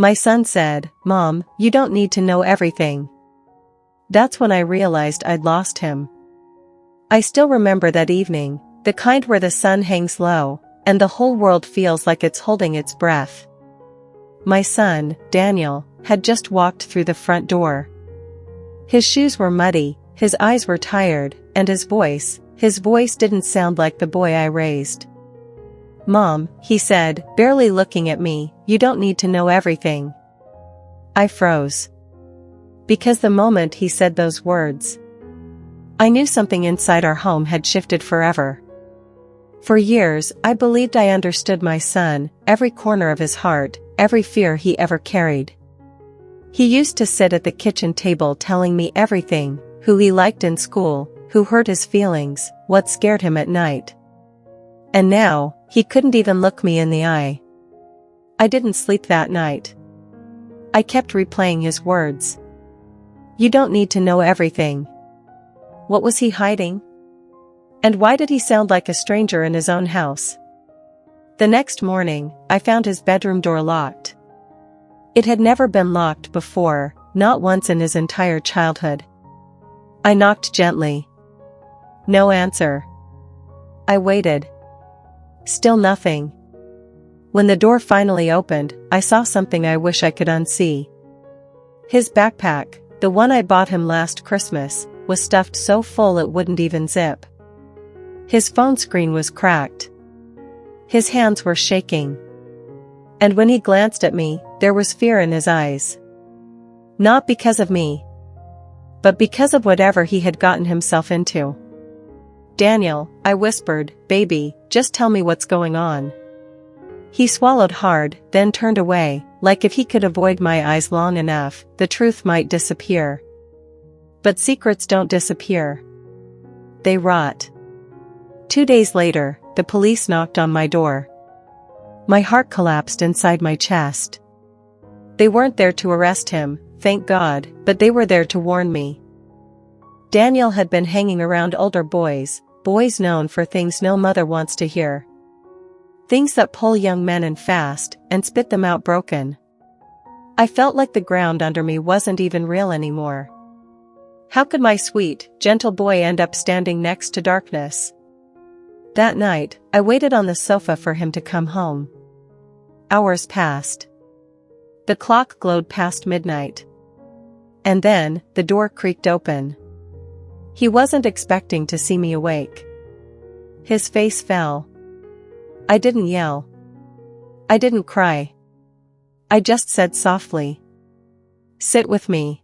My son said, "Mom, you don't need to know everything." That's when I realized I'd lost him. I still remember that evening, the kind where the sun hangs low, and the whole world feels like it's holding its breath. My son, Daniel, had just walked through the front door. His shoes were muddy, his eyes were tired, and his voice didn't sound like the boy I raised. "Mom," he said, barely looking at me, "you don't need to know everything." I froze. Because the moment he said those words, I knew something inside our home had shifted forever. For years, I believed I understood my son, every corner of his heart, every fear he ever carried. He used to sit at the kitchen table telling me everything, who he liked in school, who hurt his feelings, what scared him at night. And now, he couldn't even look me in the eye. I didn't sleep that night. I kept replaying his words. "You don't need to know everything." What was he hiding? And why did he sound like a stranger in his own house? The next morning, I found his bedroom door locked. It had never been locked before, not once in his entire childhood. I knocked gently. No answer. I waited. Still nothing. When the door finally opened, I saw something I wish I could unsee. His backpack, the one I bought him last Christmas, was stuffed so full it wouldn't even zip. His phone screen was cracked. His hands were shaking. And when he glanced at me, there was fear in his eyes. Not because of me, but because of whatever he had gotten himself into. "Daniel," I whispered, "baby, just tell me what's going on." He swallowed hard, then turned away, like if he could avoid my eyes long enough, the truth might disappear. But secrets don't disappear. They rot. 2 days later, the police knocked on my door. My heart collapsed inside my chest. They weren't there to arrest him, thank God, but they were there to warn me. Daniel had been hanging around older boys known for things no mother wants to hear. Things that pull young men in fast and spit them out broken. I felt like the ground under me wasn't even real anymore. How could my sweet, gentle boy end up standing next to darkness? That night, I waited on the sofa for him to come home. Hours passed. The clock glowed past midnight. And then, the door creaked open. He wasn't expecting to see me awake. His face fell. I didn't yell. I didn't cry. I just said softly, "Sit with me."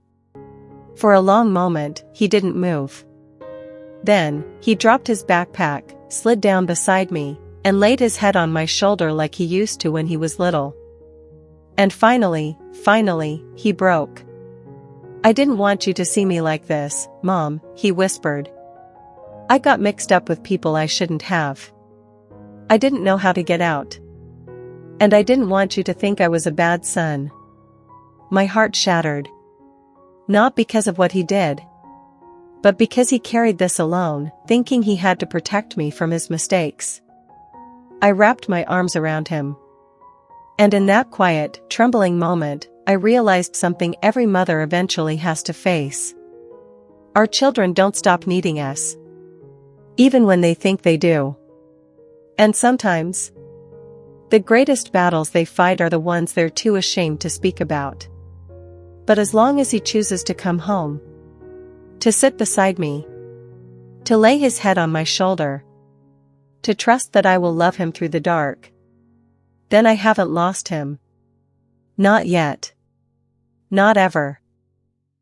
For a long moment, he didn't move. Then, he dropped his backpack, slid down beside me, and laid his head on my shoulder like he used to when he was little. And finally, he broke. "I didn't want you to see me like this, Mom," he whispered. "I got mixed up with people I shouldn't have. I didn't know how to get out. And I didn't want you to think I was a bad son." My heart shattered. Not because of what he did, but because he carried this alone, thinking he had to protect me from his mistakes. I wrapped my arms around him. And in that quiet, trembling moment, I realized something every mother eventually has to face. Our children don't stop needing us, even when they think they do. And sometimes, the greatest battles they fight are the ones they're too ashamed to speak about. But as long as he chooses to come home, to sit beside me, to lay his head on my shoulder, to trust that I will love him through the dark, then I haven't lost him. Not yet. Not ever.